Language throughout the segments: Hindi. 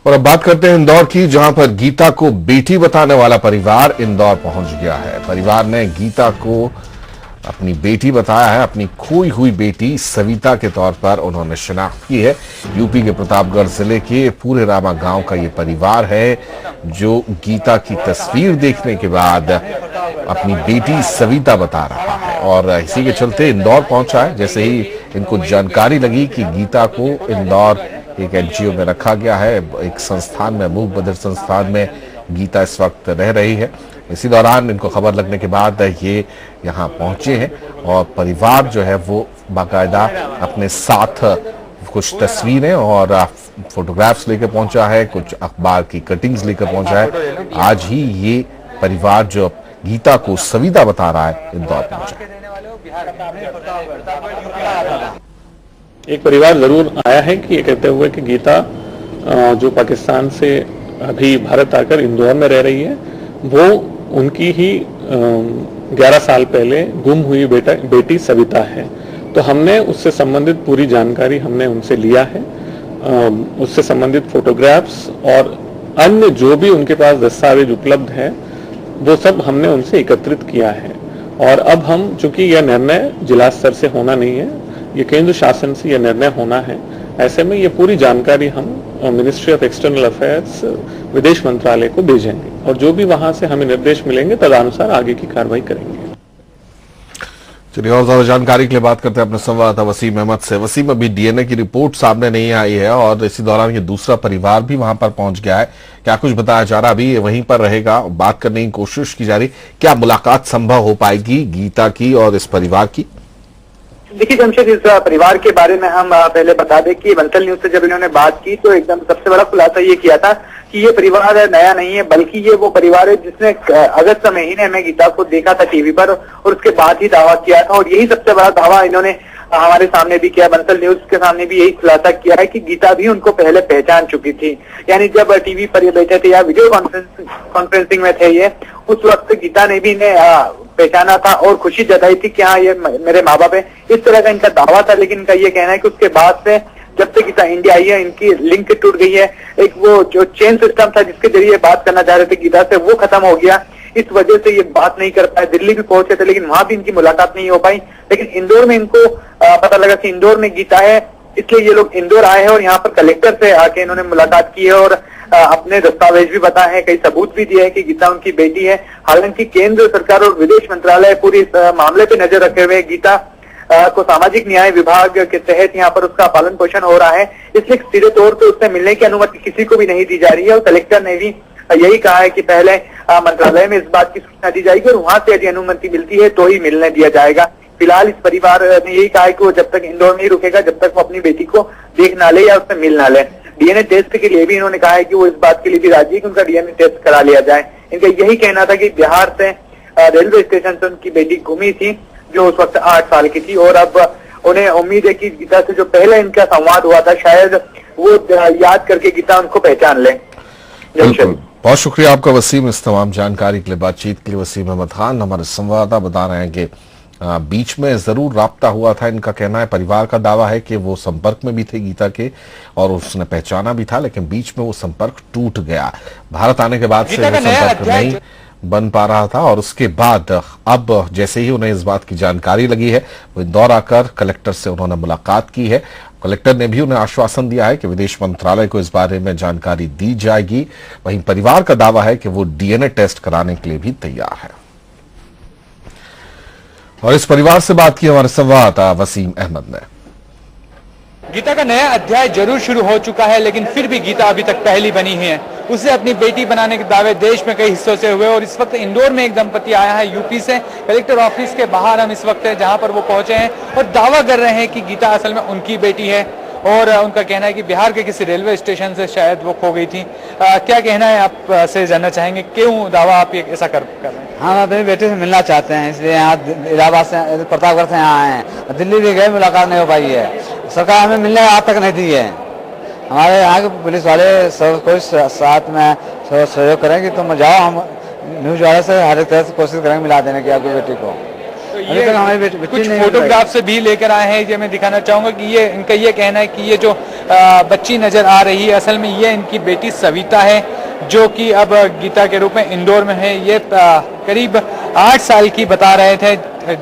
और अब बात करते हैं इंदौर की, जहां पर गीता को बेटी बताने वाला परिवार इंदौर पहुंच गया है। परिवार ने गीता को अपनी बेटी बताया है। अपनी खोई हुई बेटी सविता के तौर पर उन्होंने शिनाख्त की है। यूपी के प्रतापगढ़ जिले के पूरे रामा गांव का ये परिवार है जो गीता की तस्वीर देखने के बाद अपनी बेटी सविता बता रहा है और इसी के चलते इंदौर पहुंचा है। जैसे ही इनको जानकारी लगी कि गीता को इंदौर एक एनजीओ में रखा गया है, एक संस्थान में, मूक बधिर संस्थान में गीता इस वक्त रह रही है, इसी दौरान इनको खबर लगने के बाद ये यहाँ पहुंचे हैं और परिवार जो है वो बाकायदा अपने साथ कुछ तस्वीरें और फोटोग्राफ्स लेकर पहुंचा है, कुछ अखबार की कटिंग्स लेकर पहुंचा है। आज ही ये परिवार जो गीता को सविता बता रहा है इंदौर पहुंचा है। एक परिवार जरूर आया है कि ये कहते हुए कि गीता जो पाकिस्तान से अभी भारत आकर इंदौर में रह रही है, वो उनकी ही 11 साल पहले गुम हुई बेटी सविता है। तो हमने उससे संबंधित पूरी जानकारी हमने उनसे लिया है। उससे संबंधित फोटोग्राफ्स और अन्य जो भी उनके पास दस्तावेज उपलब्ध है वो सब हमने उनसे एकत्रित किया है। और अब हम, चूंकि यह निर्णय जिला स्तर से होना नहीं है, ये केंद्र शासन से यह निर्णय होना है, ऐसे में ये पूरी जानकारी हम मिनिस्ट्री ऑफ एक्सटर्नल अफेयर्स, विदेश मंत्रालय को भेजेंगे और जो भी वहां से हमें निर्देश मिलेंगे तदनुसार आगे की कार्रवाई करेंगे। चलिए और ज्यादा जानकारी के लिए बात करते हैं अपने संवाददाता वसीम अहमद से। वसीम, अभी डीएनए की रिपोर्ट सामने नहीं आई है और इसी दौरान ये दूसरा परिवार भी वहां पर पहुंच गया है, क्या कुछ बताया जा रहा? अभी वहीं पर रहेगा, बात करने की कोशिश की जा रही, क्या मुलाकात संभव हो पाएगी गीता की और इस परिवार की? देखिए जमशेद, इस परिवार के बारे में हम पहले बता दें कि बंसल न्यूज से जब इन्होंने बात की तो एकदम सबसे बड़ा खुलासा ये किया था कि ये परिवार नया नहीं है, बल्कि ये वो परिवार है जिसने अगस्त महीने में गीता को देखा था टीवी पर और उसके बाद ही दावा किया था। और यही सबसे बड़ा दावा इन्होंने हमारे सामने भी किया, बंसल न्यूज के सामने भी यही खुलासा किया है कि गीता भी उनको पहले पहचान चुकी थी। यानी जब टीवी पर ये बैठे थे या वीडियो कॉन्फ्रेंसिंग में थे ये, उस वक्त गीता ने भी इन्हें पहचाना था और खुशी जताई थी कि हाँ ये मेरे माँ बाप है, इस तरह का इनका दावा था। लेकिन इनका ये कहना है कि उसके बाद से जब से गीता इंडिया आई है इनकी लिंक टूट गई है। एक वो जो चेन सिस्टम था जिसके जरिए बात करना चाह रहे थे गीता से, वो खत्म हो गया। इस वजह से ये बात नहीं कर पाए। दिल्ली भी पहुंचे थे लेकिन वहां भी इनकी मुलाकात नहीं हो पाई। लेकिन इंदौर में इनको पता लगा कि इंदौर में गीता है, इसलिए ये लोग इंदौर आए हैं और यहाँ पर कलेक्टर से आके इन्होंने मुलाकात की है और अपने दस्तावेज भी बताए हैं, कई सबूत भी दिए हैं कि गीता उनकी बेटी है। हालांकि केंद्र सरकार और विदेश मंत्रालय पूरी इस मामले पे नजर रखे हुए गीता को सामाजिक न्याय विभाग के तहत यहाँ पर उसका पालन पोषण हो रहा है, इसलिए सीधे तौर पर उससे मिलने की अनुमति किसी को भी नहीं दी जा रही है। और कलेक्टर ने भी यही कहा है कि पहले मंत्रालय में इस बात की सूचना दी जाएगी और वहां से यदि अनुमति मिलती है तो ही मिलने दिया जाएगा। फिलहाल इस परिवार ने यही कहा है कि वो जब तक इंदौर में ही रुकेगा जब तक वो अपनी बेटी को देख ना ले या उससे मिल ना ले। डीएनए टेस्ट के लिए भी इन्होंने कहा है कि वो इस बात के लिए भी राजी है कि उनका डीएनए टेस्ट करा लिया जाए। इनका यही कहना था कि बिहार से रेलवे स्टेशन से उनकी बेटी गुमी थी जो उस वक्त 8 साल की थी और अब उन्हें उम्मीद है कि गीता से जो पहले इनका संवाद हुआ था शायद वो याद करके गीता उनको पहचान ले। बहुत शुक्रिया आपका वसीम, इस तमाम जानकारी के लिए, बातचीत के लिए। वसीम अहमद खान हमारे संवाददाता बता रहे हैं कि बीच में जरूर राब्ता हुआ था। इनका कहना है, परिवार का दावा है कि वो संपर्क में भी थे गीता के और उसने पहचाना भी था, लेकिन बीच में वो संपर्क टूट गया। भारत आने के बाद से वो संपर्क नहीं बन पा रहा था और उसके बाद अब जैसे ही उन्हें इस बात की जानकारी लगी है, वो इंदौर आकर कलेक्टर से उन्होंने मुलाकात की है। कलेक्टर ने भी उन्हें आश्वासन दिया है कि विदेश मंत्रालय को इस बारे में जानकारी दी जाएगी। वहीं परिवार का दावा है कि वो डीएनए टेस्ट कराने के लिए भी तैयार है। और इस परिवार से बात की हमारे संवाददाता वसीम अहमद ने। गीता का नया अध्याय जरूर शुरू हो चुका है, लेकिन फिर भी गीता अभी तक पहली बनी है। उसे अपनी बेटी बनाने के दावे देश में कई हिस्सों से हुए और इस वक्त इंदौर में एक दंपति आया है यूपी से। कलेक्टर ऑफिस के बाहर हम इस वक्त हैं जहां पर वो पहुंचे हैं और दावा कर रहे हैं कि गीता असल में उनकी बेटी है और उनका कहना है कि बिहार के किसी रेलवे स्टेशन से शायद वो खो गई थी। क्या कहना है आप से जानना चाहेंगे, क्यों दावा आप ये ऐसा कर रहे हैं? हम अपनी बेटे से मिलना चाहते हैं, इसलिए यहाँ इलाहाबाद से, प्रतापगढ़ से यहाँ आए हैं। दिल्ली भी गए, मुलाकात नहीं हो पाई है। सरकार हमें मिलने आज तक नहीं दी है। हमारे यहाँ के पुलिस वाले सब कोई साथ में सहयोग करें कि तुम जाओ, हम न्यूज वाले से हर एक तरह से कोशिश करेंगे मिला देने की आपकी बेटी को। तो ये कुछ फोटोग्राफ से भी लेकर आए हैं, ये मैं दिखाना चाहूंगा कि ये इनका ये कहना है कि ये जो बच्ची नजर आ रही है। असल में ये इनकी बेटी सविता है, जो कि अब गीता के रूप में इंदौर में है। ये करीब 8 साल की बता रहे थे।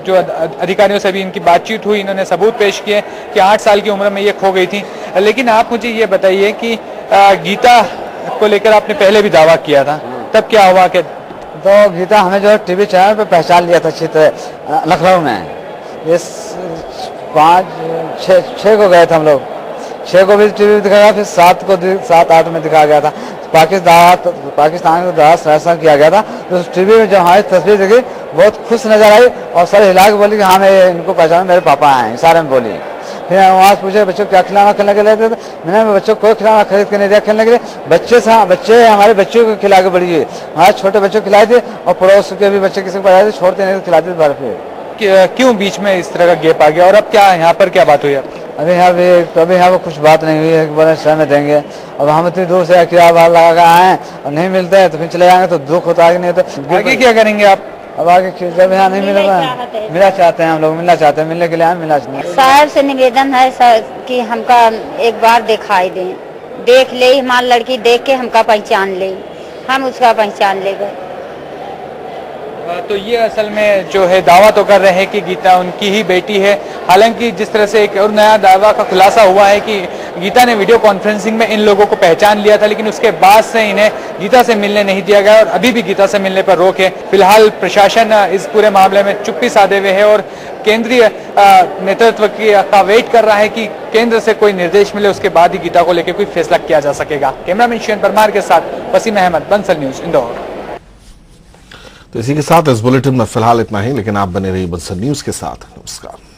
जो अधिकारियों से भी इनकी बातचीत हुई, इन्होंने सबूत पेश किए कि 8 साल की उम्र में ये खो गई थी। लेकिन आप मुझे ये बताइए कि गीता को लेकर आपने पहले भी दावा किया था, तब क्या हुआ? कि तो गीता हमें जो है टीवी चैनल पे पहचान लिया था अच्छी तरह लखनऊ में। ये 5-6 को गए थे हम लोग, 6 को भी टीवी दिखाया, फिर 7-8 में दिखाया गया था। पाकिस्तान को दराज किया गया था। तो टीवी में जब हमारी तस्वीर देखी बहुत खुश नजर आई और सर हिला के बोली कि हाँ मैं इनको पहचान, मेरे पापा हैं, इशारे में बोली। फिर वहाँ से पूछे बच्चों क्या खिलाना खेलने के लिए थे, मैंने बच्चों को खिलाना खरीद के नहीं दिया खेलने के लिए। बच्चे हमारे बच्चों को खिला के बड़ी है, हमारे छोटे बच्चों को खिलाए थे और पड़ोस के भी बच्चे किसी को पढ़ाए थे, छोड़ते नहीं खिलाते थे। क्यों बीच में इस तरह का गैप आ गया और अब क्या यहाँ पर क्या बात हुई? अभी यहाँ पर कुछ बात नहीं हुई है कि बोले शहर में देंगे। अब हम इतनी दूर से किराया भाड़ा लगा कर आए हैं और नहीं मिलते हैं तो फिर चले जाएंगे तो दुख होता है कि नहीं। तो आगे क्या करेंगे आप? अब आगे जब यहाँ नहीं मिलेगा, मिलना चाहते हैं हम लोग, मिलना चाहते हैं, मिलने के लिए मिलना चाहते हैं। साहब से निवेदन है सर कि हमका एक बार दिखाई दें, देख ले, हमारी लड़की देख के हमका पहचान ले, हम उसका पहचान ले गए। तो ये असल में जो है दावा तो कर रहे हैं कि गीता उनकी ही बेटी है। हालांकि जिस तरह से एक और नया दावा का खुलासा हुआ है कि गीता ने वीडियो कॉन्फ्रेंसिंग में इन लोगों को पहचान लिया था, लेकिन उसके बाद से इन्हें गीता से मिलने नहीं दिया गया और अभी भी गीता से मिलने पर रोक है। फिलहाल प्रशासन इस पूरे मामले में चुप्पी साधे हुए है और केंद्रीय नेतृत्व का वेट कर रहा है कि केंद्र से कोई निर्देश मिले, उसके बाद ही गीता को लेकर कोई फैसला किया जा सकेगा। कैमरामैन शिवन परमार के साथ वसीम अहमद, बंसल न्यूज, इंदौर। तो इसी के साथ इस बुलेटिन में फिलहाल इतना ही, लेकिन आप बने रहिए बंसल न्यूज के साथ। नमस्कार।